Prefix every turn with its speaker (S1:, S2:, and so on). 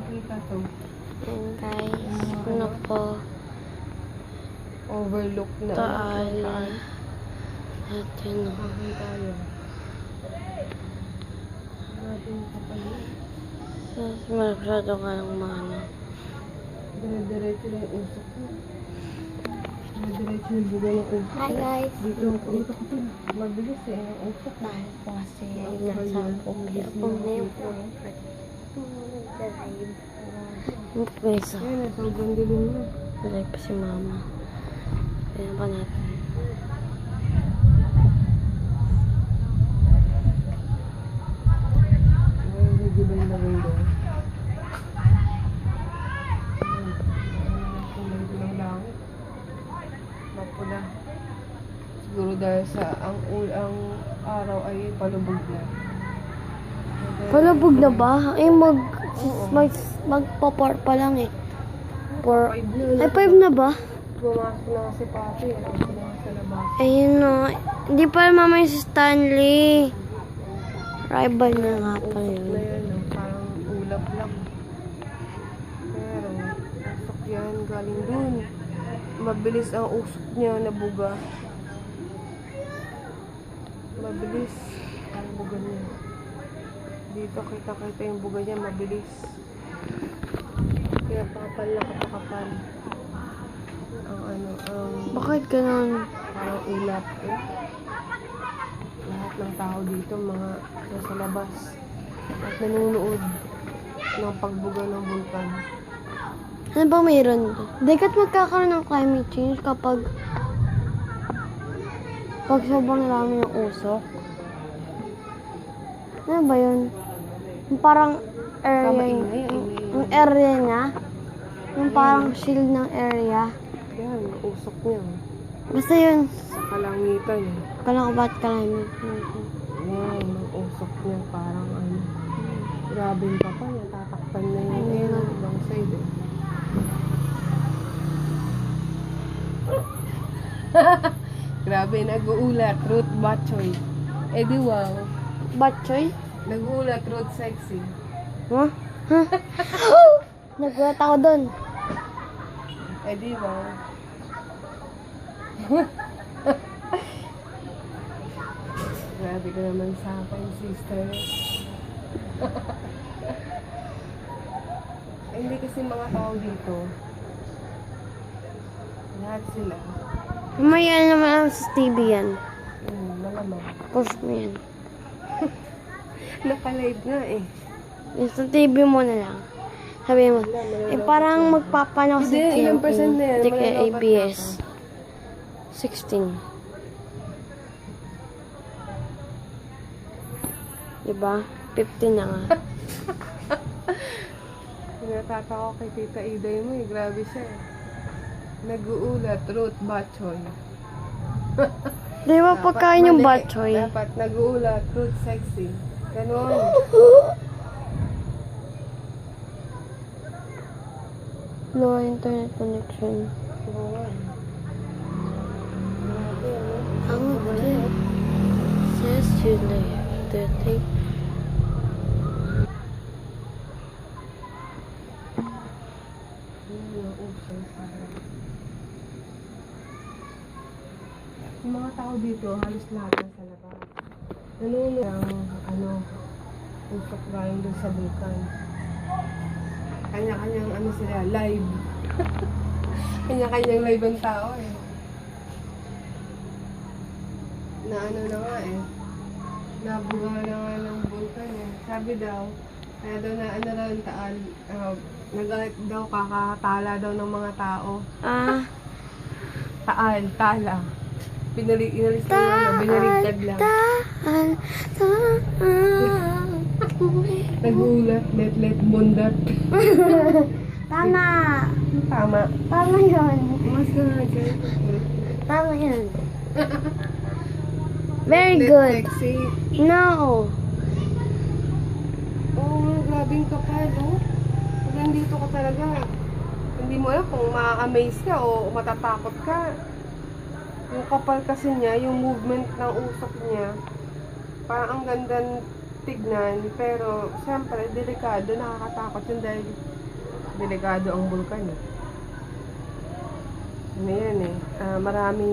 S1: Kita to.
S2: Ayan guys. Ano po?
S1: Overlook na.
S2: Taal. At yun o.
S1: Bakit tayo? Natin kapal yun.
S2: Masyado ka ng mana.
S1: Dire-diretso na yung usok mo. Dire-diretso yung buga ng usok.
S2: Hi guys.
S1: Dito kapal. Mabilis eh. Ang usok.
S2: Dahil po kasi nasa pumiyapong na yung comfort. Drive. Yung pweso.
S1: Ayan, sobrang dilim na.
S2: Drive pa si mama. Ayan pa natin.
S1: Ayan, medyo ba yung window? Kulay ng langit. Mapula. Siguro dahil sa ang araw ay palubog na.
S2: Palabog na ba? Ay magpa-4 pa lang eh. 4. Ay 5 na ba?
S1: Pumasok na si Papi. Pumasok na sa labas.
S2: Ayun o. Hindi pa mama yung si Stanley. Rival na nga pa
S1: Usok na
S2: yun.
S1: yan. No? Parang ulap lang. Pero, usok yan. Galing dun. Mabilis ang usok niya na buga. Mabilis ang buga niya. Dito kita-kita yung buga niya. Mabilis. Kaya pakapal na kapakapal.
S2: Bakit ganun?
S1: Parang ulap eh. Lahat ng tao dito, mga nasa labas. At nanonood ng pagbuga ng bulkan.
S2: Ano ba mayroon to? Dagat magkakaroon ng climate change kapag sobrang dami ng usok. Ano ba yun? Yung parang area yung area niya. Yung parang shield ng area.
S1: Yan, usok niya.
S2: Basta yun.
S1: Sa kalangitan.
S2: Kala ko ba't climate change?
S1: Yan, ang usok niya parang ano. Grabe yung papa, natatakpan na yung ibang side eh. Grabe, nag-uulat, root batchoy. Eh di wow.
S2: Batchoy?
S1: Nag-uulat, root sexy.
S2: Huh? Nagulat ako dun.
S1: Eh di wow. Grabe ka naman sa akin, sister. Eh, hindi kasi mga tao dito. Lahat sila.
S2: May ano naman ang sa TV yan.
S1: Malamang.
S2: Post mo yan.
S1: Naka-live nga eh.
S2: Yung sa TV mo na lang. Sabi mo, parang magpapanaw sa
S1: Hindi, ilang percent na yan?
S2: Check
S1: Malalapat
S2: ABS.
S1: na
S2: 16. Diba? 15 na nga.
S1: Natatawa kay Tita Iday mo eh. Grabe siya eh. Nag-uulat, root batchoy.
S2: Di ba pagkain yung
S1: mali.
S2: batchoy?
S1: Dapat nag-uulat, root sexy. Ganon.
S2: Low internet connection. Ang says you later. Take
S1: Yung mga tao dito, halos lahat nasa labas. Nanonood ang usok galing dun sa bulkan. Kanya-kanyang sila, live. Kanya-kanyang live ang tao eh. Na na nga eh. Nabuga na nga ng bulkan eh. Sabi daw, kaya daw na raw yung Taal, nagalit daw, kakatala daw ng mga tao. Taal, tala. Inalis na yun, binaligtad lang.
S2: Taal.
S1: Nag-uulat, let, bundat.
S2: Tama.
S1: Tama.
S2: Tama yun.
S1: Mas ka nga dyan.
S2: Tama yun. Very
S1: Let
S2: good.
S1: sexy.
S2: No.
S1: Oo, grabing kapal, oh. Pag nandito ka talaga, hindi mo alam kung ma-amaze ka o matatakot ka. Yung kapal kasi niya, yung movement ng usok niya, parang ang ganda tignan, pero siyempre, delikado, nakakatakot yun dahil Delikado ang bulkan eh. Ano yan eh, maraming